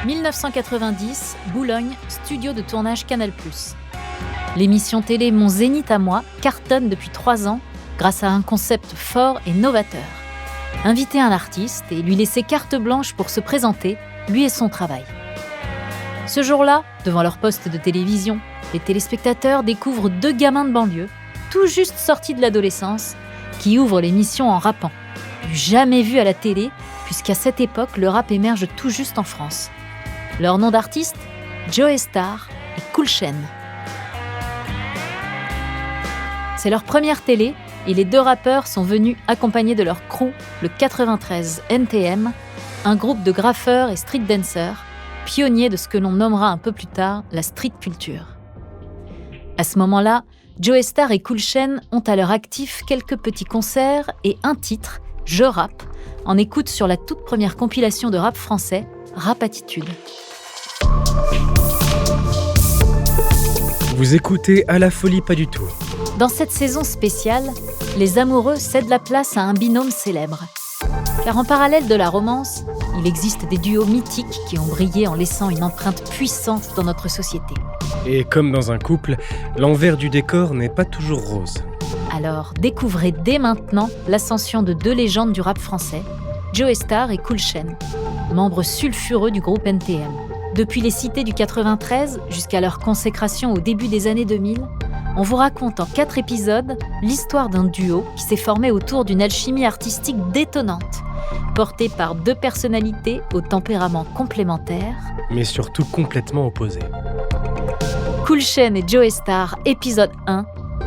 1990, Boulogne, studio de tournage Canal+. L'émission télé Mon Zénith à moi cartonne depuis 3 ans grâce à un concept fort et novateur. Inviter un artiste et lui laisser carte blanche pour se présenter, lui et son travail. Ce jour-là, devant leur poste de télévision, les téléspectateurs découvrent 2 gamins de banlieue, tout juste sortis de l'adolescence, qui ouvrent l'émission en rappant. Du jamais vu à la télé, puisqu'à cette époque, le rap émerge tout juste en France. Leur nom d'artiste, Joey Starr et Cool Chain. C'est leur première télé et les 2 rappeurs sont venus accompagnés de leur crew, le 93 NTM, un groupe de graffeurs et street dancers, pionniers de ce que l'on nommera un peu plus tard la street culture. À ce moment-là, Joey Starr et Cool Chain ont à leur actif quelques petits concerts et un titre, Je rappe, en écoute sur la toute première compilation de rap français, Rap Attitude. Vous écoutez À la folie pas du tout. Dans cette saison spéciale, les amoureux cèdent la place à un binôme célèbre. Car en parallèle de la romance, il existe des duos mythiques qui ont brillé en laissant une empreinte puissante dans notre société. Et comme dans un couple, l'envers du décor n'est pas toujours rose. Alors découvrez dès maintenant l'ascension de 2 légendes du rap français, Joey Starr et Cool Chain, membres sulfureux du groupe NTM. Depuis les cités du 93 jusqu'à leur consécration au début des années 2000, on vous raconte en 4 épisodes l'histoire d'un duo qui s'est formé autour d'une alchimie artistique détonnante, portée par 2 personnalités au tempérament complémentaire, mais surtout complètement opposés. Cool Chain et Joey Starr, épisode 1,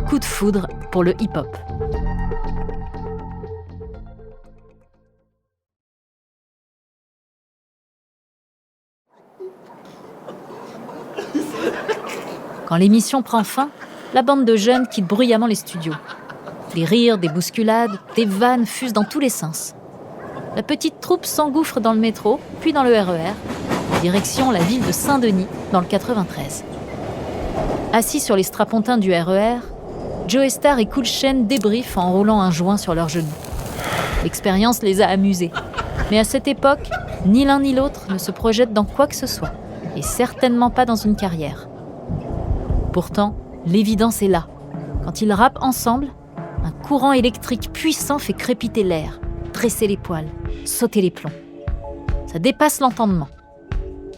coup de foudre pour le hip-hop. Quand l'émission prend fin, la bande de jeunes quitte bruyamment les studios. Des rires, des bousculades, des vannes fusent dans tous les sens. La petite troupe s'engouffre dans le métro, puis dans le RER, direction la ville de Saint-Denis, dans le 93. Assis sur les strapontins du RER, Joey Starr et Cool Chain débriefent en roulant un joint sur leurs genoux. L'expérience les a amusés. Mais à cette époque, ni l'un ni l'autre ne se projette dans quoi que ce soit, et certainement pas dans une carrière. Pourtant, l'évidence est là. Quand ils rappent ensemble, un courant électrique puissant fait crépiter l'air, dresser les poils, sauter les plombs. Ça dépasse l'entendement.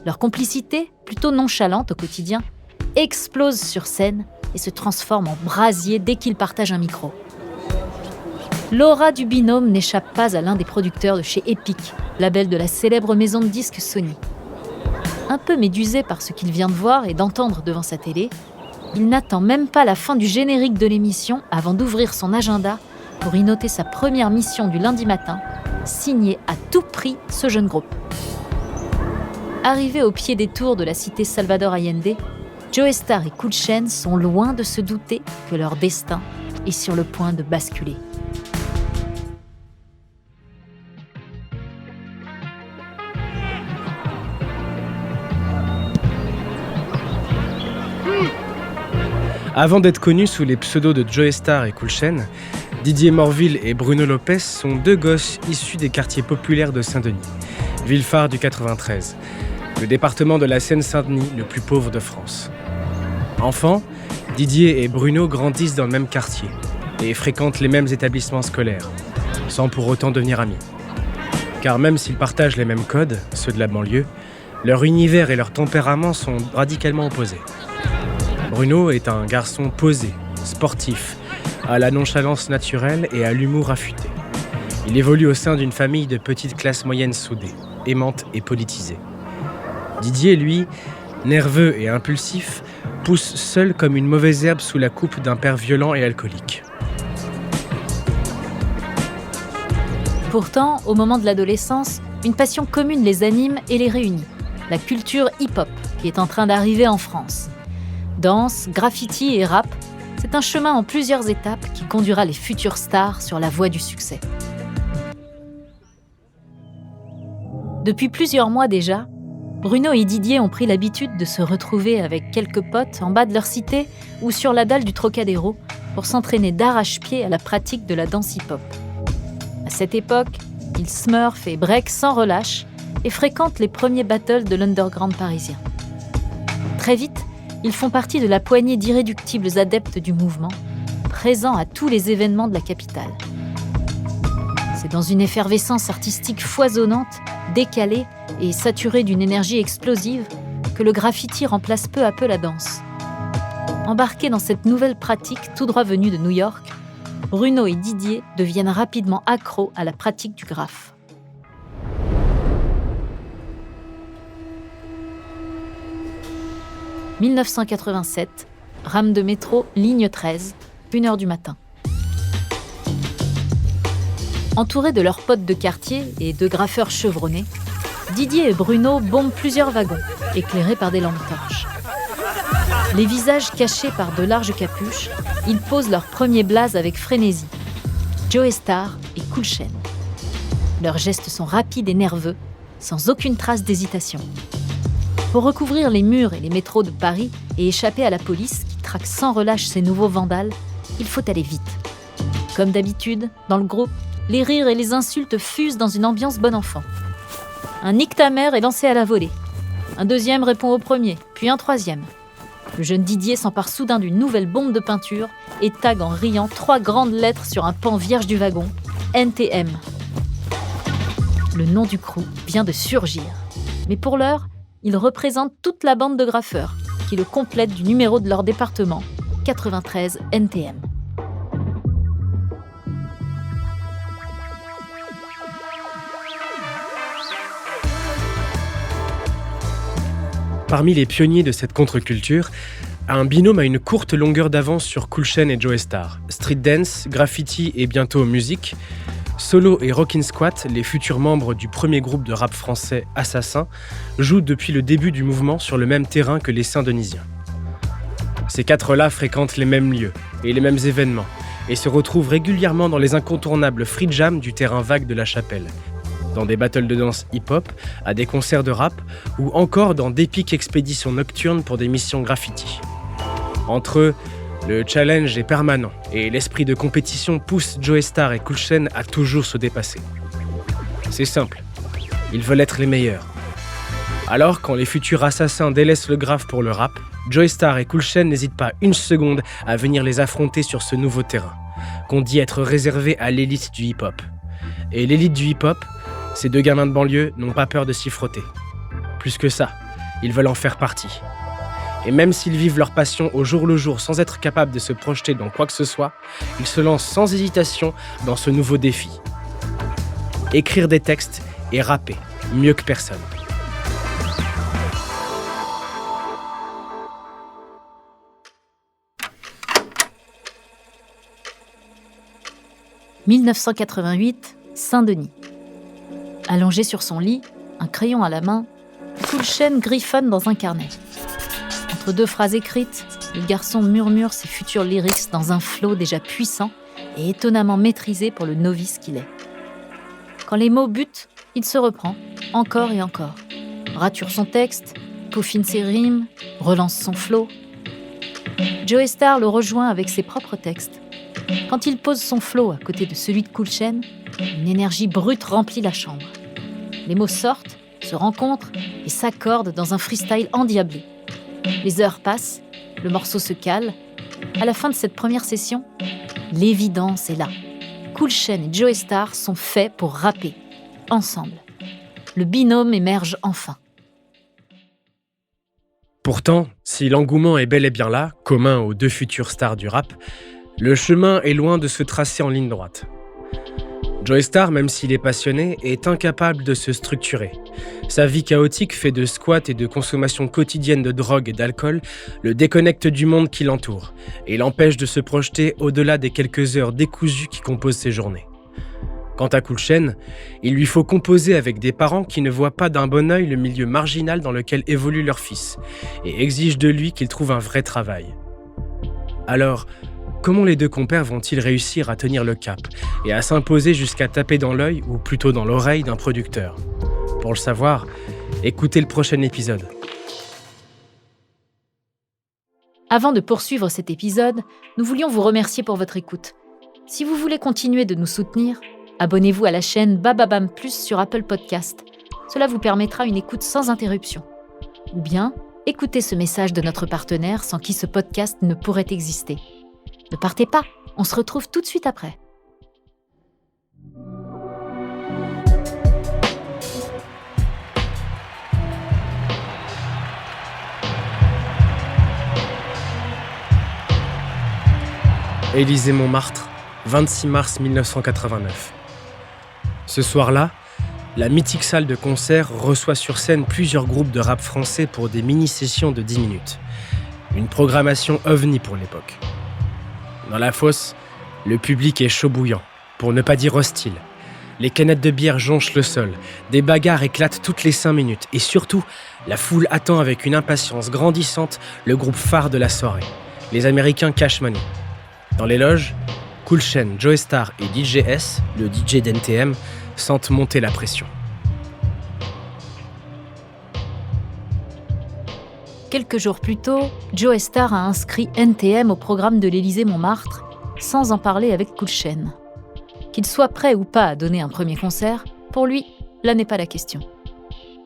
Leur complicité, plutôt nonchalante au quotidien, explose sur scène et se transforme en brasier dès qu'ils partagent un micro. L'aura du binôme n'échappe pas à l'un des producteurs de chez Epic, label de la célèbre maison de disques Sony. Un peu médusé par ce qu'il vient de voir et d'entendre devant sa télé, il n'attend même pas la fin du générique de l'émission avant d'ouvrir son agenda pour y noter sa première mission du lundi matin, signer à tout prix ce jeune groupe. Arrivés au pied des tours de la cité Salvador Allende, Joey Starr et Cool Chain sont loin de se douter que leur destin est sur le point de basculer. Avant d'être connus sous les pseudos de Joey Starr et Cool Chain, Didier Morville et Bruno Lopez sont 2 gosses issus des quartiers populaires de Saint-Denis, ville phare du 93, le département de la Seine-Saint-Denis le plus pauvre de France. Enfants, Didier et Bruno grandissent dans le même quartier et fréquentent les mêmes établissements scolaires, sans pour autant devenir amis. Car même s'ils partagent les mêmes codes, ceux de la banlieue, leur univers et leur tempérament sont radicalement opposés. Bruno est un garçon posé, sportif, à la nonchalance naturelle et à l'humour affûté. Il évolue au sein d'une famille de petite classe moyenne soudée, aimante et politisée. Didier, lui, nerveux et impulsif, pousse seul comme une mauvaise herbe sous la coupe d'un père violent et alcoolique. Pourtant, au moment de l'adolescence, une passion commune les anime et les réunit. La culture hip-hop, qui est en train d'arriver en France. Danse, graffiti et rap, c'est un chemin en plusieurs étapes qui conduira les futures stars sur la voie du succès. Depuis plusieurs mois déjà, Bruno et Didier ont pris l'habitude de se retrouver avec quelques potes en bas de leur cité ou sur la dalle du Trocadéro pour s'entraîner d'arrache-pied à la pratique de la danse hip-hop. À cette époque, ils smurfent et break sans relâche et fréquentent les premiers battles de l'underground parisien. Très vite, ils font partie de la poignée d'irréductibles adeptes du mouvement, présents à tous les événements de la capitale. C'est dans une effervescence artistique foisonnante, décalée et saturée d'une énergie explosive que le graffiti remplace peu à peu la danse. Embarqués dans cette nouvelle pratique tout droit venue de New York, Bruno et Didier deviennent rapidement accros à la pratique du graff. « 1987, rame de métro, ligne 13, 1h du matin. Entourés de leurs potes de quartier et de graffeurs chevronnés, Didier et Bruno bombent plusieurs wagons, éclairés par des lampes torches. Les visages cachés par de larges capuches, ils posent leur premier blaze avec frénésie. Joey Starr et Cool Chain. Leurs gestes sont rapides et nerveux, sans aucune trace d'hésitation. Pour recouvrir les murs et les métros de Paris et échapper à la police qui traque sans relâche ces nouveaux vandales, il faut aller vite. Comme d'habitude, dans le groupe, les rires et les insultes fusent dans une ambiance bon enfant. Un nique ta mère est lancé à la volée. Un deuxième répond au premier, puis un troisième. Le jeune Didier s'empare soudain d'une nouvelle bombe de peinture et tague en riant 3 grandes lettres sur un pan vierge du wagon, NTM. Le nom du crew vient de surgir. Mais pour l'heure, il représente toute la bande de graffeurs qui le complètent du numéro de leur département, 93 NTM. Parmi les pionniers de cette contre-culture, un binôme a une courte longueur d'avance sur Cool Chain et Joey Starr. Street dance, graffiti et bientôt musique. Solo et Rockin' Squat, les futurs membres du premier groupe de rap français Assassin, jouent depuis le début du mouvement sur le même terrain que les Saint-Denysiens. Ces 4-là fréquentent les mêmes lieux et les mêmes événements et se retrouvent régulièrement dans les incontournables free jam du terrain vague de la Chapelle, dans des battles de danse hip-hop, à des concerts de rap ou encore dans d'épiques expéditions nocturnes pour des missions graffiti. Entre eux, le challenge est permanent et l'esprit de compétition pousse Joey Starr et Cool Chain à toujours se dépasser. C'est simple, ils veulent être les meilleurs. Alors, quand les futurs assassins délaissent le graff pour le rap, Joey Starr et Cool Chain n'hésitent pas une seconde à venir les affronter sur ce nouveau terrain, qu'on dit être réservé à l'élite du hip-hop. Et l'élite du hip-hop, ces 2 gamins de banlieue n'ont pas peur de s'y frotter. Plus que ça, ils veulent en faire partie. Et même s'ils vivent leur passion au jour le jour sans être capables de se projeter dans quoi que ce soit, ils se lancent sans hésitation dans ce nouveau défi. Écrire des textes et rapper, mieux que personne. « 1988, Saint-Denis. Allongé sur son lit, un crayon à la main, Cool Chain griffonne dans un carnet. Entre 2 phrases écrites, le garçon murmure ses futurs lyrics dans un flow déjà puissant et étonnamment maîtrisé pour le novice qu'il est. Quand les mots butent, il se reprend, encore et encore. Rature son texte, peaufine ses rimes, relance son flow. Joey Starr le rejoint avec ses propres textes. Quand il pose son flow à côté de celui de Cool Chain, une énergie brute remplit la chambre. Les mots sortent, se rencontrent et s'accordent dans un freestyle endiablé. Les heures passent, le morceau se cale. À la fin de cette première session, l'évidence est là. Cool Chain et Joey Starr sont faits pour rapper, ensemble. Le binôme émerge enfin. Pourtant, si l'engouement est bel et bien là, commun aux 2 futures stars du rap, le chemin est loin de se tracer en ligne droite. Joey Starr, même s'il est passionné, est incapable de se structurer. Sa vie chaotique, faite de squats et de consommation quotidienne de drogue et d'alcool, le déconnecte du monde qui l'entoure et l'empêche de se projeter au-delà des quelques heures décousues qui composent ses journées. Quant à Cool Chain, il lui faut composer avec des parents qui ne voient pas d'un bon œil le milieu marginal dans lequel évolue leur fils et exigent de lui qu'il trouve un vrai travail. Alors, comment les 2 compères vont-ils réussir à tenir le cap et à s'imposer jusqu'à taper dans l'œil, ou plutôt dans l'oreille d'un producteur ? Pour le savoir, écoutez le prochain épisode. Avant de poursuivre cet épisode, nous voulions vous remercier pour votre écoute. Si vous voulez continuer de nous soutenir, abonnez-vous à la chaîne Bababam Plus sur Apple Podcast. Cela vous permettra une écoute sans interruption. Ou bien, écoutez ce message de notre partenaire sans qui ce podcast ne pourrait exister. Ne partez pas, on se retrouve tout de suite après. Élysée-Montmartre, 26 mars 1989. Ce soir-là, la mythique salle de concert reçoit sur scène plusieurs groupes de rap français pour des mini-sessions de 10 minutes. Une programmation ovni pour l'époque. Dans la fosse, le public est chaud bouillant, pour ne pas dire hostile. Les canettes de bière jonchent le sol, des bagarres éclatent toutes les 5 minutes et surtout, la foule attend avec une impatience grandissante le groupe phare de la soirée, les Américains Cash Money. Dans les loges, Cool Chain, Joey Starr et DJ S, le DJ d'NTM, sentent monter la pression. Quelques jours plus tôt, Joey Starr a inscrit NTM au programme de l'Élysée-Montmartre sans en parler avec Cool Chain. Qu'il soit prêt ou pas à donner un premier concert, pour lui, là n'est pas la question.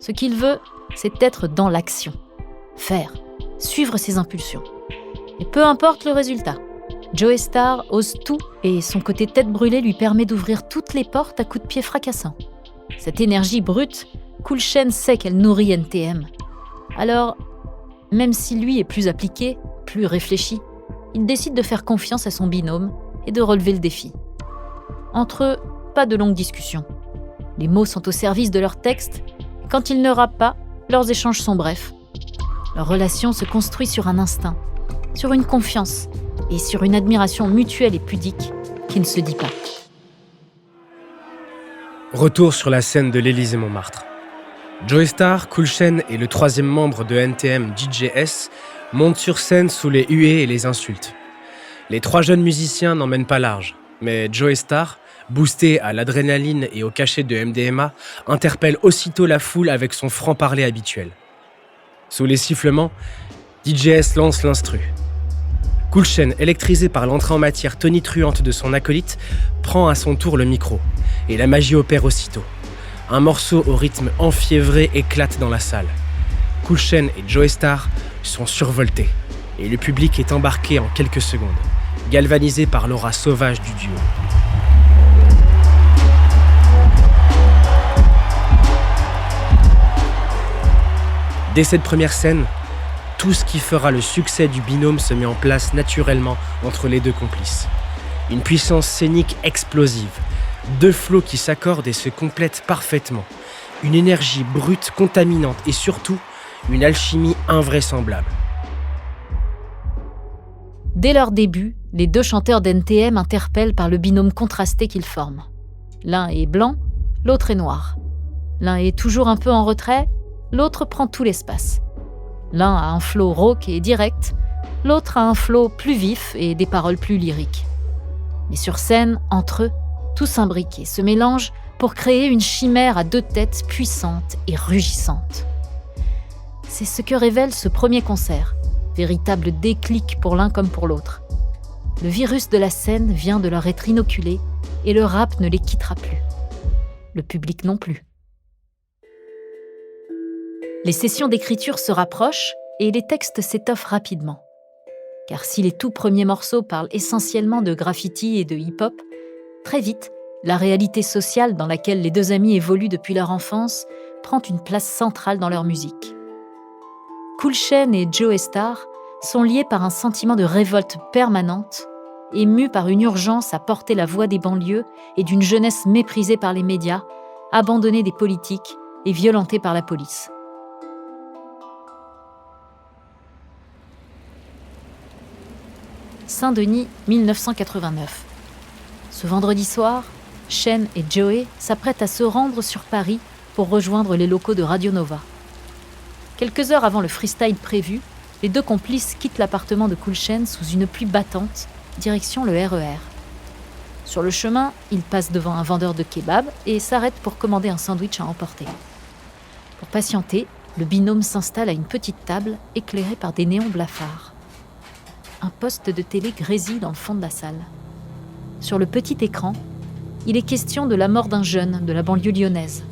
Ce qu'il veut, c'est être dans l'action. Faire, suivre ses impulsions. Et peu importe le résultat. Joey Starr ose tout et son côté tête brûlée lui permet d'ouvrir toutes les portes à coups de pied fracassants. Cette énergie brute, Cool Chain sait qu'elle nourrit NTM. Alors, même si lui est plus appliqué, plus réfléchi, il décide de faire confiance à son binôme et de relever le défi. Entre eux, pas de longues discussions. Les mots sont au service de leur texte et quand ils ne rappent pas, leurs échanges sont brefs. Leur relation se construit sur un instinct, sur une confiance et sur une admiration mutuelle et pudique qui ne se dit pas. Retour sur la scène de l'Élysée-Montmartre. Joey Starr, Cool Chain et le troisième membre de NTM, DJ S, montent sur scène sous les huées et les insultes. Les 3 jeunes musiciens n'emmènent pas large, mais Joey Starr, boosté à l'adrénaline et au cachet de MDMA, interpelle aussitôt la foule avec son franc-parler habituel. Sous les sifflements, DJ S lance l'instru. Cool Chain, électrisé par l'entrée en matière tonitruante de son acolyte, prend à son tour le micro, et la magie opère aussitôt. Un morceau au rythme enfiévré éclate dans la salle. Cool Chain et Joey Starr sont survoltés, et le public est embarqué en quelques secondes, galvanisé par l'aura sauvage du duo. Dès cette première scène, tout ce qui fera le succès du binôme se met en place naturellement entre les deux complices. Une puissance scénique explosive, 2 flots qui s'accordent et se complètent parfaitement, une énergie brute contaminante et surtout une alchimie invraisemblable. Dès leur début, les 2 chanteurs d'NTM interpellent par le binôme contrasté qu'ils forment. L'un est blanc, l'autre est noir. L'un est toujours un peu en retrait, l'autre prend tout l'espace. L'un a un flow rauque et direct, l'autre a un flow plus vif et des paroles plus lyriques. Mais sur scène, entre eux, tout s'imbrique et se mélange pour créer une chimère à 2 têtes puissantes et rugissantes. C'est ce que révèle ce premier concert, véritable déclic pour l'un comme pour l'autre. Le virus de la scène vient de leur être inoculé et le rap ne les quittera plus. Le public non plus. Les sessions d'écriture se rapprochent et les textes s'étoffent rapidement. Car si les tout premiers morceaux parlent essentiellement de graffiti et de hip-hop, très vite, la réalité sociale dans laquelle les 2 amis évoluent depuis leur enfance prend une place centrale dans leur musique. Cool Chain et Joey Starr sont liés par un sentiment de révolte permanente, émus par une urgence à porter la voix des banlieues et d'une jeunesse méprisée par les médias, abandonnée des politiques et violentée par la police. Saint-Denis, 1989. Ce vendredi soir, Chain et Joey s'apprêtent à se rendre sur Paris pour rejoindre les locaux de Radio Nova. Quelques heures avant le freestyle prévu, les 2 complices quittent l'appartement de Cool Chain sous une pluie battante, direction le RER. Sur le chemin, ils passent devant un vendeur de kebab et s'arrêtent pour commander un sandwich à emporter. Pour patienter, le binôme s'installe à une petite table éclairée par des néons blafards. Un poste de télé grésille dans le fond de la salle. Sur le petit écran, il est question de la mort d'un jeune de la banlieue lyonnaise,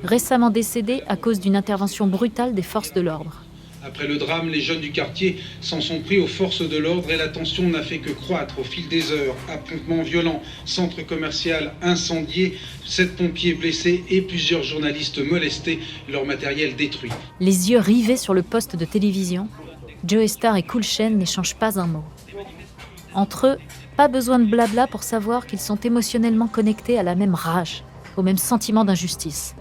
récemment décédé à cause d'une intervention brutale des forces de l'ordre. Après le drame, les jeunes du quartier s'en sont pris aux forces de l'ordre et la tension n'a fait que croître au fil des heures. Affrontements violents, centre commercial incendié, 7 pompiers blessés et plusieurs journalistes molestés, leur matériel détruit. Les yeux rivés sur le poste de télévision, Joey Starr et Cool Chain n'échangent pas un mot. Entre eux, pas besoin de blabla pour savoir qu'ils sont émotionnellement connectés à la même rage, au même sentiment d'injustice.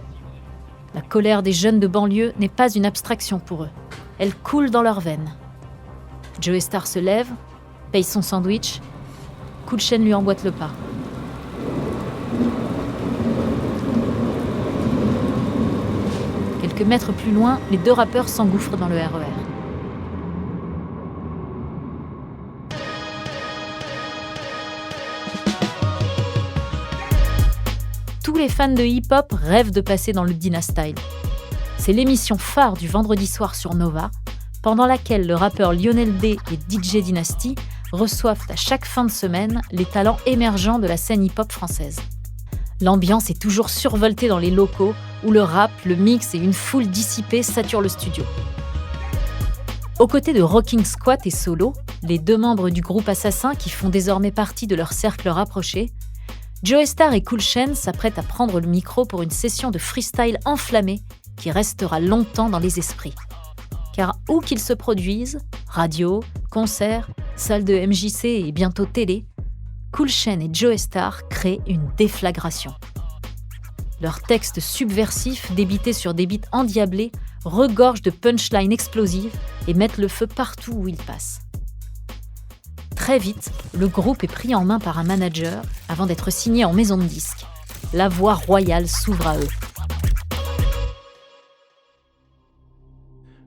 La colère des jeunes de banlieue n'est pas une abstraction pour eux. Elle coule dans leurs veines. Joey Starr se lève, paye son sandwich. Cool Chain lui emboîte le pas. Quelques mètres plus loin, les 2 rappeurs s'engouffrent dans le RER. Tous les fans de hip-hop rêvent de passer dans le Dynastyle. C'est l'émission phare du vendredi soir sur Nova, pendant laquelle le rappeur Lionel D et DJ Dynasty reçoivent à chaque fin de semaine les talents émergents de la scène hip-hop française. L'ambiance est toujours survoltée dans les locaux où le rap, le mix et une foule dissipée saturent le studio. Aux côtés de Rocking Squat et Solo, les 2 membres du groupe Assassin qui font désormais partie de leur cercle rapproché, Joey Starr et Cool Chain s'apprêtent à prendre le micro pour une session de freestyle enflammée qui restera longtemps dans les esprits. Car où qu'ils se produisent, radio, concerts, salle de MJC et bientôt télé, Cool Chain et Joey Starr créent une déflagration. Leurs textes subversifs, débités sur des beats endiablés, regorgent de punchlines explosives et mettent le feu partout où ils passent. Très vite, le groupe est pris en main par un manager avant d'être signé en maison de disques. La voie royale s'ouvre à eux.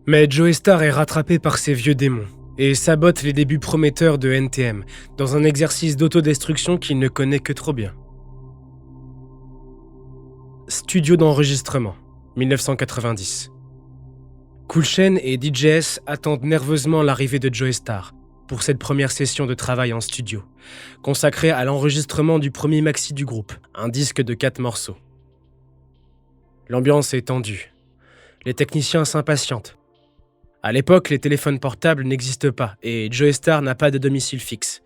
Mais Joey Starr est rattrapé par ses vieux démons et sabote les débuts prometteurs de NTM dans un exercice d'autodestruction qu'il ne connaît que trop bien. Studio d'enregistrement, 1990. Cool Chain et DJS attendent nerveusement l'arrivée de Joey Starr pour cette première session de travail en studio, consacrée à l'enregistrement du premier maxi du groupe, un disque de 4 morceaux. L'ambiance est tendue. Les techniciens s'impatientent. À l'époque, les téléphones portables n'existent pas et Joey Starr n'a pas de domicile fixe.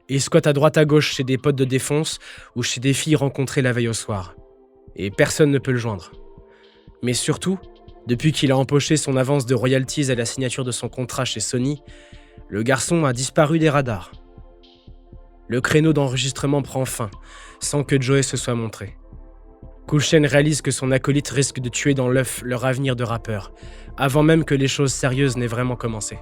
Il squatte à droite à gauche chez des potes de défonce ou chez des filles rencontrées la veille au soir. Et personne ne peut le joindre. Mais surtout, depuis qu'il a empoché son avance de royalties à la signature de son contrat chez Sony, le garçon a disparu des radars. Le créneau d'enregistrement prend fin, sans que Joey se soit montré. Cool Chain réalise que son acolyte risque de tuer dans l'œuf leur avenir de rappeur, avant même que les choses sérieuses n'aient vraiment commencé.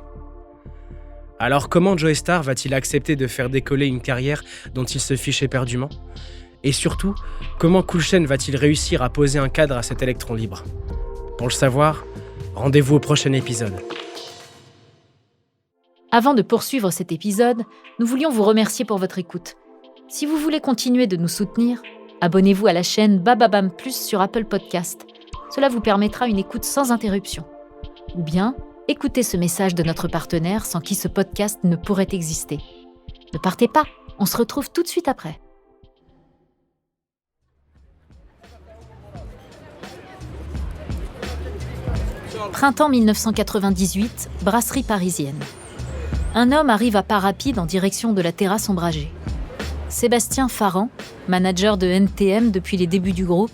Alors comment Joey Starr va-t-il accepter de faire décoller une carrière dont il se fiche éperdument ? Et surtout, comment Cool Chain va-t-il réussir à poser un cadre à cet électron libre ? Pour le savoir, rendez-vous au prochain épisode. Avant de poursuivre cet épisode, nous voulions vous remercier pour votre écoute. Si vous voulez continuer de nous soutenir, abonnez-vous à la chaîne Bababam Plus sur Apple Podcast. Cela vous permettra une écoute sans interruption. Ou bien, écoutez ce message de notre partenaire sans qui ce podcast ne pourrait exister. Ne partez pas, on se retrouve tout de suite après. Printemps 1998, brasserie parisienne. Un homme arrive à pas rapide en direction de la terrasse ombragée. Sébastien Farran, manager de NTM depuis les débuts du groupe,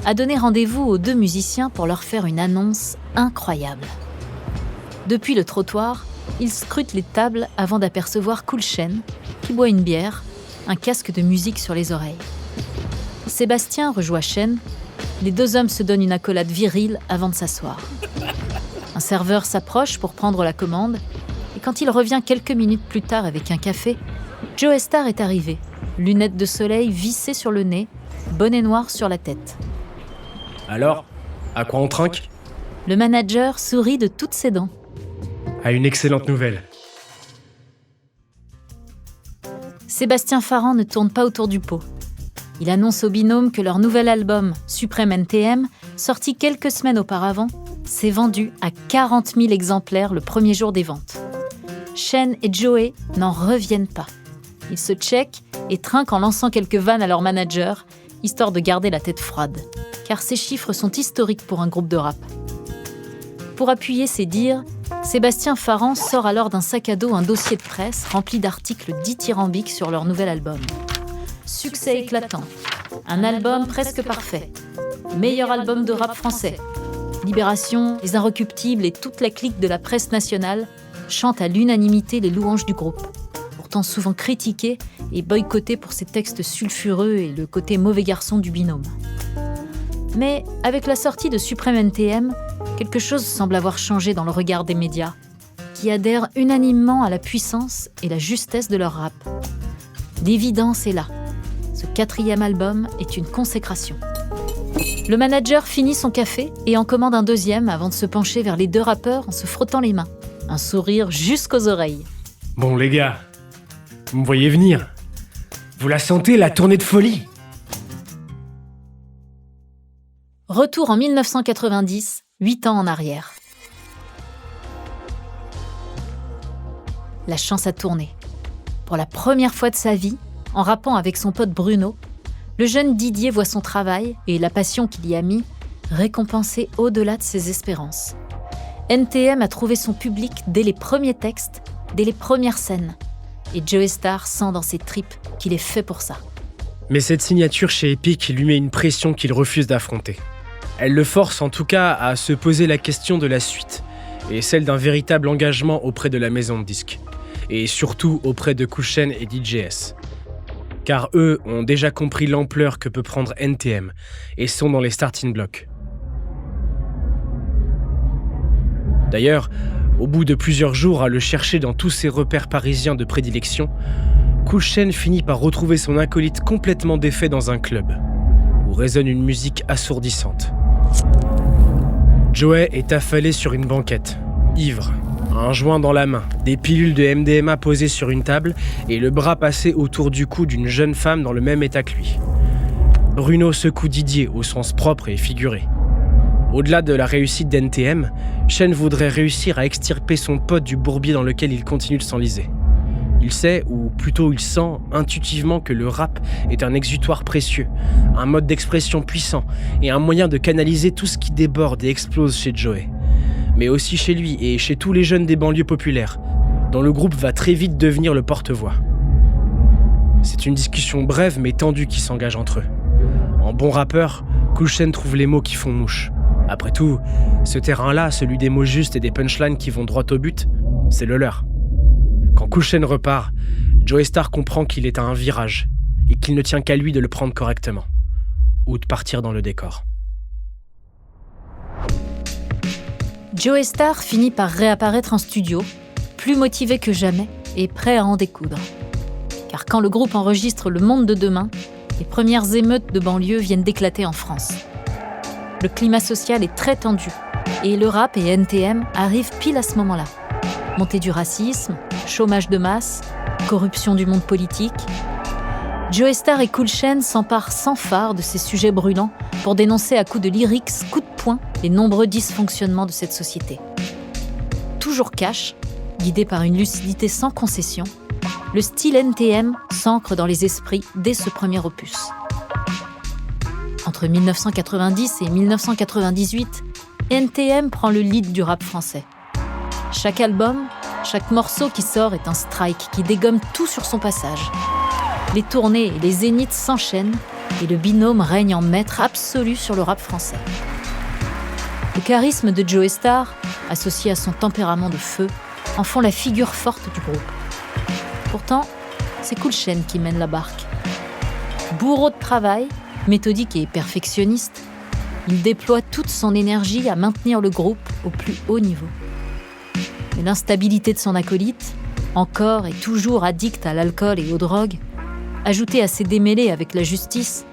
a donné rendez-vous aux 2 musiciens pour leur faire une annonce incroyable. Depuis le trottoir, il scrute les tables avant d'apercevoir Cool Chain, qui boit une bière, un casque de musique sur les oreilles. Sébastien rejoint Chain. Les 2 hommes se donnent une accolade virile avant de s'asseoir. Un serveur s'approche pour prendre la commande, et quand il revient quelques minutes plus tard avec un café, Joey Starr est arrivé, lunettes de soleil vissées sur le nez, bonnet noir sur la tête. Alors, à quoi on trinque ? Le manager sourit de toutes ses dents. À une excellente nouvelle. Sébastien Farran ne tourne pas autour du pot. Il annonce au binôme que leur nouvel album, Supreme NTM, sorti quelques semaines auparavant, s'est vendu à 40 000 exemplaires le premier jour des ventes. Chain et Joey n'en reviennent pas. Ils se checkent et trinquent en lançant quelques vannes à leur manager, histoire de garder la tête froide, car ces chiffres sont historiques pour un groupe de rap. Pour appuyer ses dires, Sébastien Farran sort alors d'un sac à dos un dossier de presse rempli d'articles dithyrambiques sur leur nouvel album. Succès éclatant, un album presque parfait, meilleur album de rap français. Libération, Les Inrecuptibles et toute la clique de la presse nationale chantent à l'unanimité les louanges du groupe, pourtant souvent critiqué et boycotté pour ses textes sulfureux et le côté mauvais garçon du binôme. Mais avec la sortie de Suprême NTM, quelque chose semble avoir changé dans le regard des médias, qui adhèrent unanimement à la puissance et la justesse de leur rap. L'évidence est là. Ce 4e album est une consécration. Le manager finit son café et en commande un 2e avant de se pencher vers les 2 rappeurs en se frottant les mains. Un sourire jusqu'aux oreilles. Bon les gars, vous me voyez venir. Vous la sentez, la tournée de folie ? Retour en 1990, 8 ans en arrière. La chance a tourné. Pour la première fois de sa vie, en rappant avec son pote Bruno, le jeune Didier voit son travail et la passion qu'il y a mis récompensé au-delà de ses espérances. NTM a trouvé son public dès les premiers textes, dès les premières scènes. Et Joey Starr sent dans ses tripes qu'il est fait pour ça. Mais cette signature chez Epic lui met une pression qu'il refuse d'affronter. Elle le force en tout cas à se poser la question de la suite, et celle d'un véritable engagement auprès de la maison de disques, et surtout auprès de Cool Chain et DJS. Car eux ont déjà compris l'ampleur que peut prendre NTM, et sont dans les starting blocks. D'ailleurs, au bout de plusieurs jours à le chercher dans tous ses repères parisiens de prédilection, Cool Chain finit par retrouver son acolyte complètement défait dans un club, où résonne une musique assourdissante. Joey est affalé sur une banquette, ivre, un joint dans la main, des pilules de MDMA posées sur une table et le bras passé autour du cou d'une jeune femme dans le même état que lui. Bruno secoue Didier au sens propre et figuré. Au-delà de la réussite d'NTM, Chain voudrait réussir à extirper son pote du bourbier dans lequel il continue de s'enliser. Il sait, ou plutôt il sent intuitivement que le rap est un exutoire précieux, un mode d'expression puissant et un moyen de canaliser tout ce qui déborde et explose chez Joey. Mais aussi chez lui et chez tous les jeunes des banlieues populaires, dont le groupe va très vite devenir le porte-voix. C'est une discussion brève mais tendue qui s'engage entre eux. En bon rappeur, Cool Chain trouve les mots qui font mouche. Après tout, ce terrain-là, celui des mots justes et des punchlines qui vont droit au but, c'est le leur. Quand Cool Chain repart, Joey Starr comprend qu'il est à un virage et qu'il ne tient qu'à lui de le prendre correctement, ou de partir dans le décor. Joey Starr finit par réapparaître en studio, plus motivé que jamais et prêt à en découdre. Car quand le groupe enregistre Le Monde de demain, les premières émeutes de banlieue viennent d'éclater en France. Le climat social est très tendu et le rap et NTM arrivent pile à ce moment-là. Montée du racisme, chômage de masse, corruption du monde politique. Joey Starr et Cool Chain s'emparent sans phare de ces sujets brûlants pour dénoncer à coups de lyrics, coups de poing, les nombreux dysfonctionnements de cette société. Toujours cash, guidé par une lucidité sans concession, le style NTM s'ancre dans les esprits dès ce premier opus. Entre 1990 et 1998, NTM prend le lead du rap français. Chaque album, chaque morceau qui sort est un strike qui dégomme tout sur son passage. Les tournées et les zéniths s'enchaînent et le binôme règne en maître absolu sur le rap français. Le charisme de Joey Starr, associé à son tempérament de feu, en font la figure forte du groupe. Pourtant, c'est Cool Chain qui mène la barque. Bourreau de travail, méthodique et perfectionniste, il déploie toute son énergie à maintenir le groupe au plus haut niveau. Mais l'instabilité de son acolyte, encore et toujours addict à l'alcool et aux drogues, ajoutée à ses démêlés avec la justice,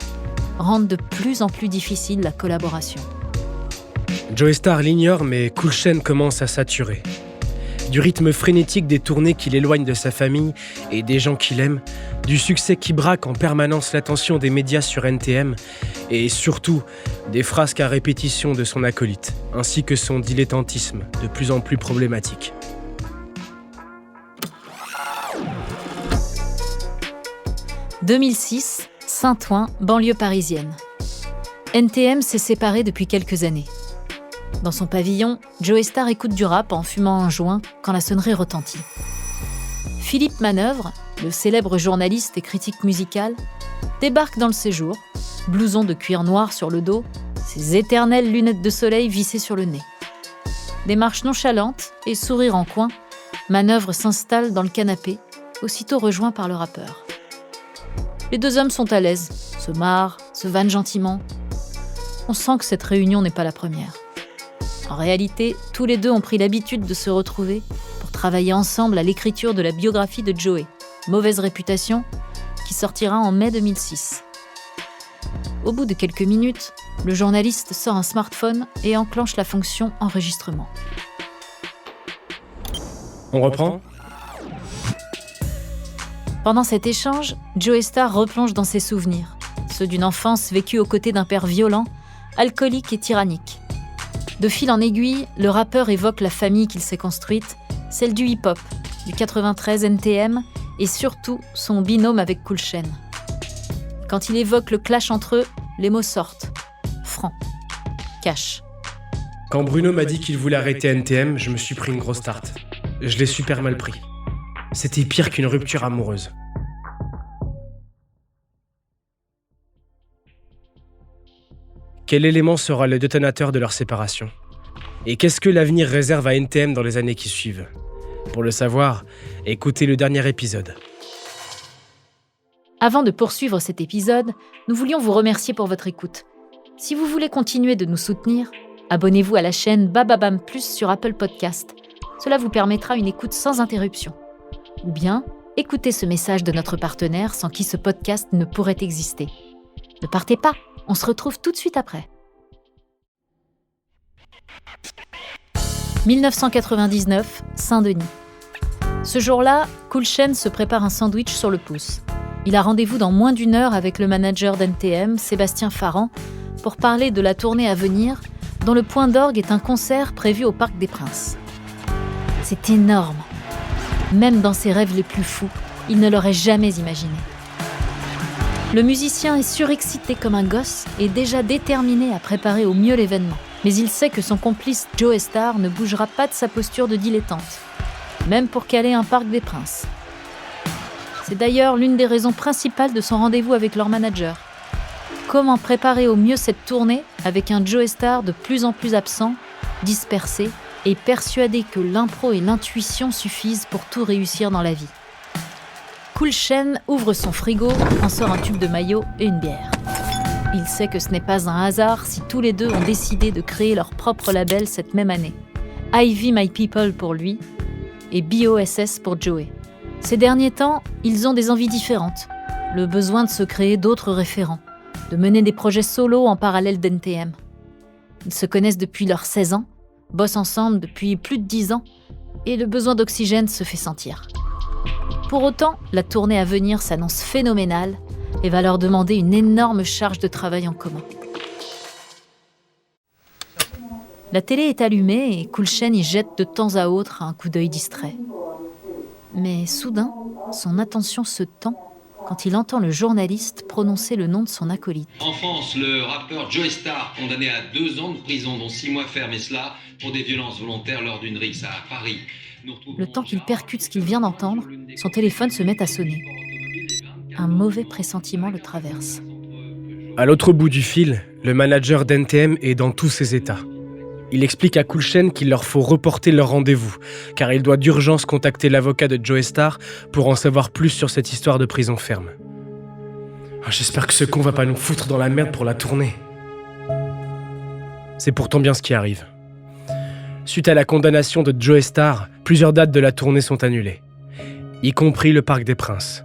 rendent de plus en plus difficile la collaboration. Joey Starr l'ignore, mais Cool Chain commence à saturer. Du rythme frénétique des tournées qui l'éloignent de sa famille et des gens qu'il aime, du succès qui braque en permanence l'attention des médias sur NTM, et surtout des frasques à répétition de son acolyte, ainsi que son dilettantisme de plus en plus problématique. « 2006, Saint-Ouen, banlieue parisienne. NTM s'est séparé depuis quelques années. Dans son pavillon, Joey Starr écoute du rap en fumant un joint quand la sonnerie retentit. Philippe Manœuvre, le célèbre journaliste et critique musical, débarque dans le séjour, blouson de cuir noir sur le dos, ses éternelles lunettes de soleil vissées sur le nez. Démarche nonchalante et sourire en coin, Manœuvre s'installe dans le canapé, aussitôt rejoint par le rappeur. Les deux hommes sont à l'aise, se marrent, se vannent gentiment. On sent que cette réunion n'est pas la première. En réalité, tous les deux ont pris l'habitude de se retrouver pour travailler ensemble à l'écriture de la biographie de Joey, Mauvaise réputation, qui sortira en mai 2006. Au bout de quelques minutes, le journaliste sort un smartphone et enclenche la fonction enregistrement. On reprend ? Pendant cet échange, Joey Starr replonge dans ses souvenirs, ceux d'une enfance vécue aux côtés d'un père violent, alcoolique et tyrannique. De fil en aiguille, le rappeur évoque la famille qu'il s'est construite, celle du hip-hop, du 93 NTM et surtout son binôme avec Cool Chain. Quand il évoque le clash entre eux, les mots sortent. Franc. Cash. Quand Bruno m'a dit qu'il voulait arrêter NTM, je me suis pris une grosse tarte. Je l'ai super mal pris. C'était pire qu'une rupture amoureuse. Quel élément sera le détonateur de leur séparation ? Et qu'est-ce que l'avenir réserve à NTM dans les années qui suivent ? Pour le savoir, écoutez le dernier épisode. Avant de poursuivre cet épisode, nous voulions vous remercier pour votre écoute. Si vous voulez continuer de nous soutenir, abonnez-vous à la chaîne Bababam Plus sur Apple Podcast. Cela vous permettra une écoute sans interruption. Ou bien, écoutez ce message de notre partenaire sans qui ce podcast ne pourrait exister. Ne partez pas, on se retrouve tout de suite après. 1999, Saint-Denis. Ce jour-là, Cool Chain se prépare un sandwich sur le pouce. Il a rendez-vous dans moins d'une heure avec le manager d'NTM, Sébastien Farran, pour parler de la tournée à venir, dont le point d'orgue est un concert prévu au Parc des Princes. C'est énorme. Même dans ses rêves les plus fous, il ne l'aurait jamais imaginé. Le musicien est surexcité comme un gosse et déjà déterminé à préparer au mieux l'événement. Mais il sait que son complice Joey Starr ne bougera pas de sa posture de dilettante, même pour caler un Parc des Princes. C'est d'ailleurs l'une des raisons principales de son rendez-vous avec leur manager. Comment préparer au mieux cette tournée avec un Joey Starr de plus en plus absent, dispersé et persuadé que l'impro et l'intuition suffisent pour tout réussir dans la vie. Cool Chain ouvre son frigo, en sort un tube de maillot et une bière. Il sait que ce n'est pas un hasard si tous les deux ont décidé de créer leur propre label cette même année. Ivy My People pour lui et BOSS pour Joey. Ces derniers temps, ils ont des envies différentes. Le besoin de se créer d'autres référents, de mener des projets solo en parallèle d'NTM. Ils se connaissent depuis leurs 16 ans, bossent ensemble depuis plus de 10 ans et le besoin d'oxygène se fait sentir. Pour autant, la tournée à venir s'annonce phénoménale et va leur demander une énorme charge de travail en commun. La télé est allumée et Cool Chain y jette de temps à autre un coup d'œil distrait. Mais soudain, son attention se tend quand il entend le journaliste prononcer le nom de son acolyte. En France, le rappeur Joey Starr, condamné à 2 ans de prison, dont 6 mois ferme, et cela pour des violences volontaires lors d'une rixe à Paris. Le temps qu'il percute ce qu'il vient d'entendre, son téléphone se met à sonner. Un mauvais pressentiment le traverse. À l'autre bout du fil, le manager d'NTM est dans tous ses états. Il explique à Cool Chain qu'il leur faut reporter leur rendez-vous, car il doit d'urgence contacter l'avocat de Joey Starr pour en savoir plus sur cette histoire de prison ferme. J'espère que ce con va pas nous foutre dans la merde pour la tournée. C'est pourtant bien ce qui arrive. Suite à la condamnation de Joey Starr, plusieurs dates de la tournée sont annulées, y compris le Parc des Princes.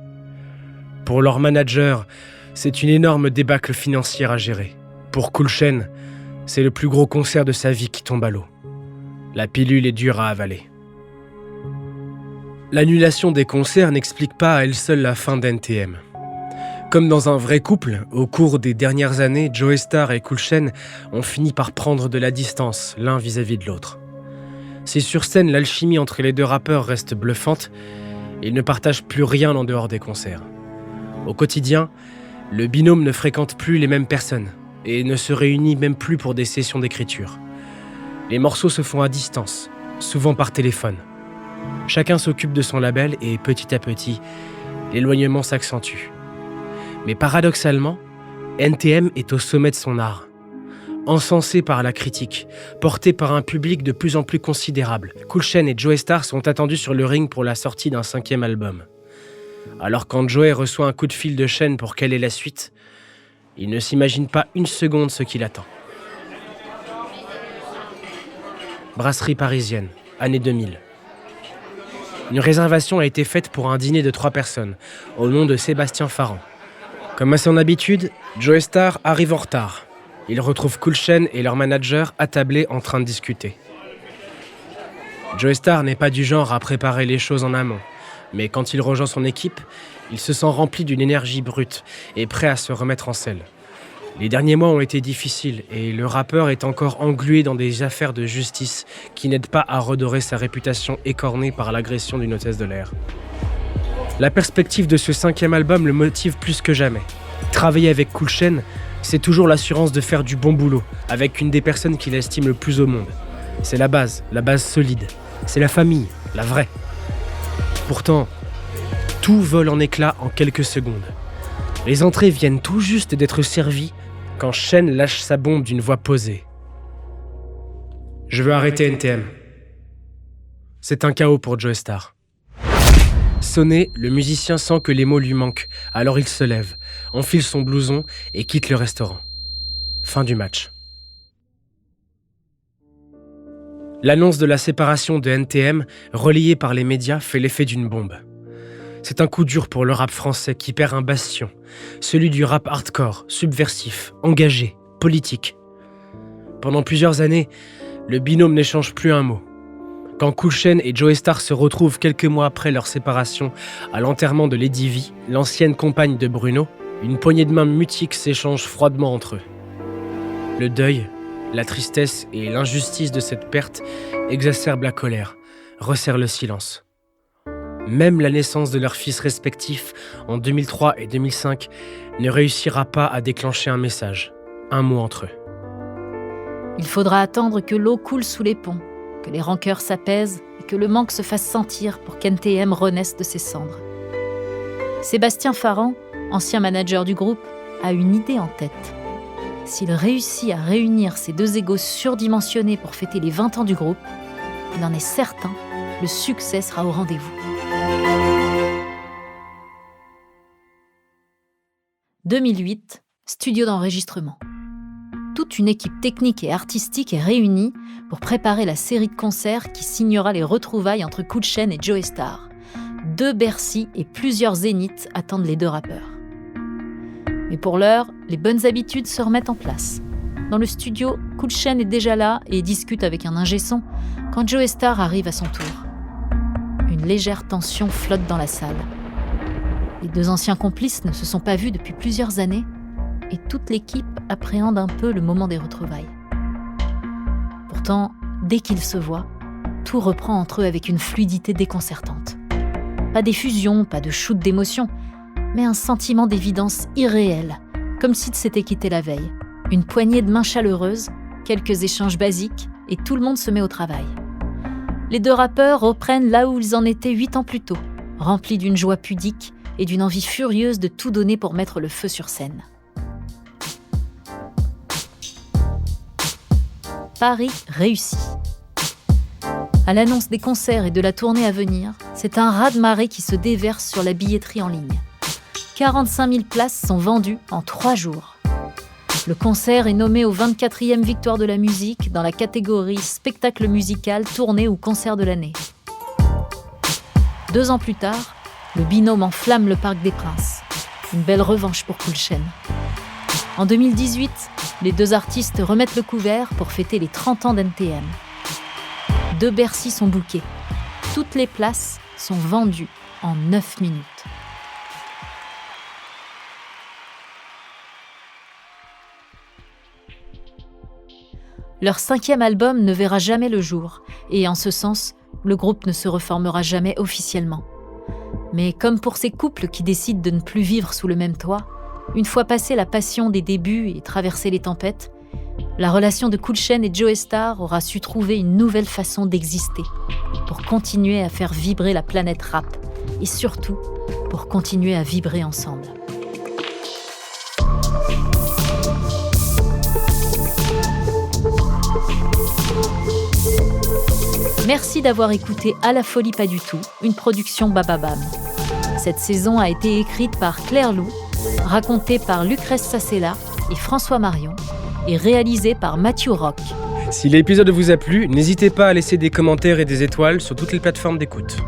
Pour leur manager, c'est une énorme débâcle financière à gérer. Pour Cool Chain, c'est le plus gros concert de sa vie qui tombe à l'eau. La pilule est dure à avaler. L'annulation des concerts n'explique pas à elle seule la fin d'NTM. Comme dans un vrai couple, au cours des dernières années, Joey Starr et Cool Chain ont fini par prendre de la distance l'un vis-à-vis de l'autre. Si sur scène l'alchimie entre les deux rappeurs reste bluffante, ils ne partagent plus rien en dehors des concerts. Au quotidien, Le binôme ne fréquente plus les mêmes personnes et ne se réunit même plus pour des sessions d'écriture. Les morceaux se font à distance, souvent par téléphone. Chacun s'occupe de son label et petit à petit, l'éloignement s'accentue. Mais paradoxalement, NTM est au sommet de son art. Encensé par la critique, porté par un public de plus en plus considérable, Cool Chain et Joey Starr sont attendus sur le ring pour la sortie d'un 5e album. Alors quand Joey reçoit un coup de fil de Chain pour quelle est la suite, il ne s'imagine pas une seconde ce qui l'attend. Brasserie parisienne, année 2000. Une réservation a été faite pour un dîner de 3 personnes, au nom de Sébastien Farran. Comme à son habitude, Joey Starr arrive en retard. Il retrouve Cool Chain et leur manager attablés en train de discuter. Joey Starr n'est pas du genre à préparer les choses en amont, mais quand il rejoint son équipe, il se sent rempli d'une énergie brute et prêt à se remettre en selle. Les derniers mois ont été difficiles et le rappeur est encore englué dans des affaires de justice qui n'aident pas à redorer sa réputation écornée par l'agression d'une hôtesse de l'air. La perspective de ce 5e album le motive plus que jamais. Travailler avec Cool Chain, c'est toujours l'assurance de faire du bon boulot avec une des personnes qu'il estime le plus au monde. C'est la base solide. C'est la famille, la vraie. Pourtant, tout vole en éclats en quelques secondes. Les entrées viennent tout juste d'être servies quand Chain lâche sa bombe d'une voix posée. « Je veux arrêter NTM. » C'est un chaos pour Joey Starr. Sonné, le musicien sent que les mots lui manquent, alors il se lève, enfile son blouson et quitte le restaurant. Fin du match. L'annonce de la séparation de NTM, relayée par les médias, fait l'effet d'une bombe. C'est un coup dur pour le rap français qui perd un bastion, celui du rap hardcore, subversif, engagé, politique. Pendant plusieurs années, le binôme n'échange plus un mot. Quand Cool Chain et Joey Starr se retrouvent quelques mois après leur séparation à l'enterrement de Lady V, l'ancienne compagne de Bruno, une poignée de mains mutique s'échange froidement entre eux. Le deuil, la tristesse et l'injustice de cette perte exacerbent la colère, resserrent le silence. Même la naissance de leurs fils respectifs en 2003 et 2005 ne réussira pas à déclencher un message, un mot entre eux. Il faudra attendre que l'eau coule sous les ponts, que les rancœurs s'apaisent et que le manque se fasse sentir pour qu'NTM renaisse de ses cendres. Sébastien Farran, ancien manager du groupe, a une idée en tête. S'il réussit à réunir ces deux égos surdimensionnés pour fêter les 20 ans du groupe, il en est certain, le succès sera au rendez-vous. 2008, studio d'enregistrement. Toute une équipe technique et artistique est réunie pour préparer la série de concerts qui signera les retrouvailles entre Cool Chain et Joey Starr. 2 Bercy et plusieurs zéniths attendent les 2 rappeurs. Mais pour l'heure, les bonnes habitudes se remettent en place. Dans le studio, Cool Chain est déjà là et discute avec un ingé-son quand Joey Starr arrive à son tour. Une légère tension flotte dans la salle. Les 2 anciens complices ne se sont pas vus depuis plusieurs années et toute l'équipe appréhende un peu le moment des retrouvailles. Pourtant, dès qu'ils se voient, tout reprend entre eux avec une fluidité déconcertante. Pas d'effusion, pas de shoot d'émotion, mais un sentiment d'évidence irréel, comme s'ils s'étaient quittés la veille. Une poignée de mains chaleureuses, quelques échanges basiques, et tout le monde se met au travail. Les 2 rappeurs reprennent là où ils en étaient 8 ans plus tôt, remplis d'une joie pudique et d'une envie furieuse de tout donner pour mettre le feu sur scène. Paris réussit. À l'annonce des concerts et de la tournée à venir, c'est un raz-de-marée qui se déverse sur la billetterie en ligne. 45 000 places sont vendues en 3 jours. Le concert est nommé aux 24e Victoires de la musique dans la catégorie spectacle musical, tournée ou concert de l'année. 2 ans plus tard, le binôme enflamme le Parc des Princes. Une belle revanche pour Cool Chain. En 2018, les 2 artistes remettent le couvert pour fêter les 30 ans d'NTM. 2 Bercy sont bookés. Toutes les places sont vendues en 9 minutes. Leur 5e album ne verra jamais le jour, et en ce sens, le groupe ne se reformera jamais officiellement. Mais comme pour ces couples qui décident de ne plus vivre sous le même toit, Une fois passée la passion des débuts et traversé les tempêtes, la relation de Cool Chain et Joey Starr aura su trouver une nouvelle façon d'exister pour continuer à faire vibrer la planète rap et surtout pour continuer à vibrer ensemble. Merci d'avoir écouté À la folie pas du tout, une production Bababam. Cette saison a été écrite par Claire Lou, racontée par Lucrèce Sassella et François Marion et réalisée par Mathieu Roch. Si l'épisode vous a plu, n'hésitez pas à laisser des commentaires et des étoiles sur toutes les plateformes d'écoute.